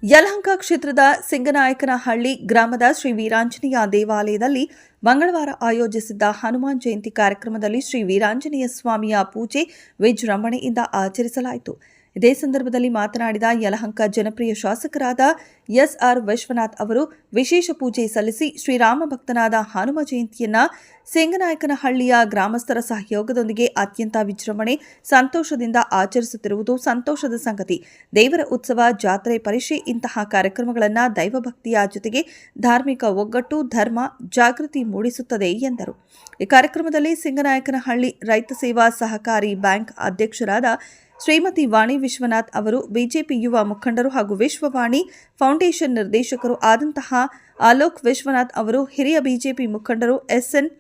ಯಲಹಂಕ ಕ್ಷೇತ್ರದ ಸಿಂಗನಾಯಕನಹಳ್ಳಿ ಗ್ರಾಮದ ಶ್ರೀ ವೀರಾಂಜನೇಯ ದೇವಾಲಯದಲ್ಲಿ ಮಂಗಳವಾರ ಆಯೋಜಿಸಿದ್ದ ಹನುಮಾನ್ ಜಯಂತಿ ಕಾರ್ಯಕ್ರಮದಲ್ಲಿ ಶ್ರೀ ವೀರಾಂಜನೇಯ ಸ್ವಾಮಿಯ ಪೂಜೆ ವಿಜೃಂಭಣೆಯಿಂದ ಆಚರಿಸಲಾಯಿತು. ಇದೇ ಸಂದರ್ಭದಲ್ಲಿ ಮಾತನಾಡಿದ ಯಲಹಂಕ ಜನಪ್ರಿಯ ಶಾಸಕರಾದ ಎಸ್.ಆರ್. ವಿಶ್ವನಾಥ್ ಅವರು ವಿಶೇಷ ಪೂಜೆ ಸಲ್ಲಿಸಿ ಶ್ರೀರಾಮ ಭಕ್ತನಾದ ಹನುಮ ಜಯಂತಿಯನ್ನ ಸಿಂಗನಾಯಕನಹಳ್ಳಿಯ ಗ್ರಾಮಸ್ಥರ ಸಹಯೋಗದೊಂದಿಗೆ ಅತ್ಯಂತ ವಿಜೃಂಭಣೆ ಸಂತೋಷದಿಂದ ಆಚರಿಸುತ್ತಿರುವುದು ಸಂತೋಷದ ಸಂಗತಿ. ದೇವರ ಉತ್ಸವ, ಜಾತ್ರೆ, ಪರೀಕ್ಷೆ ಇಂತಹ ಕಾರ್ಯಕ್ರಮಗಳನ್ನು ದೈವಭಕ್ತಿಯ ಜೊತೆಗೆ ಧಾರ್ಮಿಕ ಒಗ್ಗಟ್ಟು, ಧರ್ಮ ಜಾಗೃತಿ ಮೂಡಿಸುತ್ತದೆ ಎಂದರು. ಈ ಕಾರ್ಯಕ್ರಮದಲ್ಲಿ ಸಿಂಗನಾಯಕನಹಳ್ಳಿ ರೈತ ಸೇವಾ ಸಹಕಾರಿ ಬ್ಯಾಂಕ್ ಅಧ್ಯಕ್ಷರಾದ ಶ್ರೀಮತಿ ವಾಣಿ ವಿಶ್ವನಾಥ್ ಅವರು, ಬಿಜೆಪಿ ಯುವ ಮುಖಂಡರು ಹಾಗೂ ವಿಶ್ವವಾಣಿ ಫೌಂಡೇಶನ್ ನಿರ್ದೇಶಕರು ಆದಂತಹ ಆಲೋಕ್ ವಿಶ್ವನಾಥ್ ಅವರು, ಹಿರಿಯ ಬಿಜೆಪಿ ಮುಖಂಡರು ಎಸ್.ಎನ್.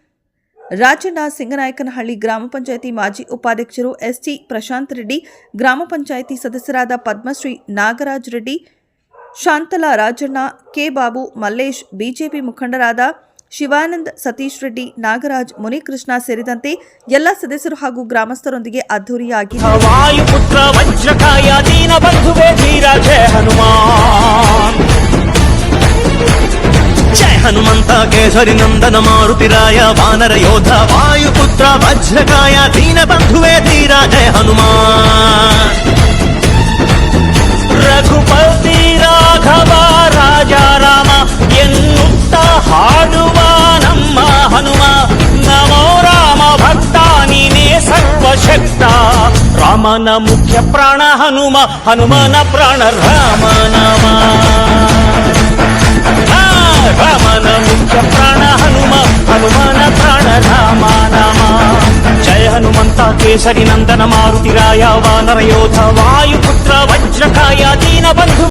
ರಾಜಣ್ಣ, ಸಿಂಗನಾಯಕನಹಳ್ಳಿ ಗ್ರಾಮ ಪಂಚಾಯಿತಿ ಮಾಜಿ ಉಪಾಧ್ಯಕ್ಷರು ಎಸ್.ಟಿ. ಪ್ರಶಾಂತ್ ರೆಡ್ಡಿ, ಗ್ರಾಮ ಪಂಚಾಯಿತಿ ಸದಸ್ಯರಾದ ಪದ್ಮಶ್ರೀ ನಾಗರಾಜ್ ರೆಡ್ಡಿ, ಶಾಂತಲಾ ರಾಜಣ್ಣ, ಕೆ. ಬಾಬು, ಮಲ್ಲೇಶ್, ಬಿಜೆಪಿ ಮುಖಂಡರಾದ ಶಿವಾನಂದ್, ಸತೀಶ್ ರೆಡ್ಡಿ, ನಾಗರಾಜ್, ಮುನಿಕೃಷ್ಣ ಸೇರಿದಂತೆ ಎಲ್ಲ ಸದಸ್ಯರು ಹಾಗೂ ಗ್ರಾಮಸ್ಥರೊಂದಿಗೆ ಅದ್ದೂರಿಯಾಗಿ ವಾಯುಪುತ್ರ ವಜ್ರಕಾಯ ದೀನ ಬಂಧುವೇ ಧೀರ ಜಯ ಹನುಮಾನ್, ಜಯ ಹನುಮಂತ ಕೇಸರಿ ನಂದನ ಮಾರುತಿರಾಯ ವಾನರ ಯೋಧ ವಾಯುಪುತ್ರ ವಜ್ರಕಾಯ ದೀನ ಬಂಧುವೇ ಧೀರ ಜಯ ಹನುಮಾನ್, ರಘುಪತಿ ರಾಘವ ರಾಜ ರಾಮ ಎನ್ನುತ್ತ ಹಾಡುವ ನಮ್ಮ ಹನುಮ, ನಮೋ ರಾಮ ಭಕ್ತ ನೀನೇ ಸರ್ವಶಕ್ತ, ರಾಮನ ಮುಖ್ಯ ಪ್ರಾಣ ಹನುಮ, ಹನುಮನ ಪ್ರಾಣ ರಾಮ ನಾಮ, ರಾಮನ ಮುಖ್ಯ ಪ್ರಾಣ ಹನುಮ, ಹನುಮನ ಪ್ರಾಣ ರಾಮ ನಾಮ, ಜಯ ಹನುಮಂತ ಕೇಸರಿ ನಂದನ ಮಾರುತಿರಾಯ ವಾನರ ಯೋಧ ವಾಯುಪುತ್ರ ವಜ್ರಕಾಯ ದೀನ ಬಂಧು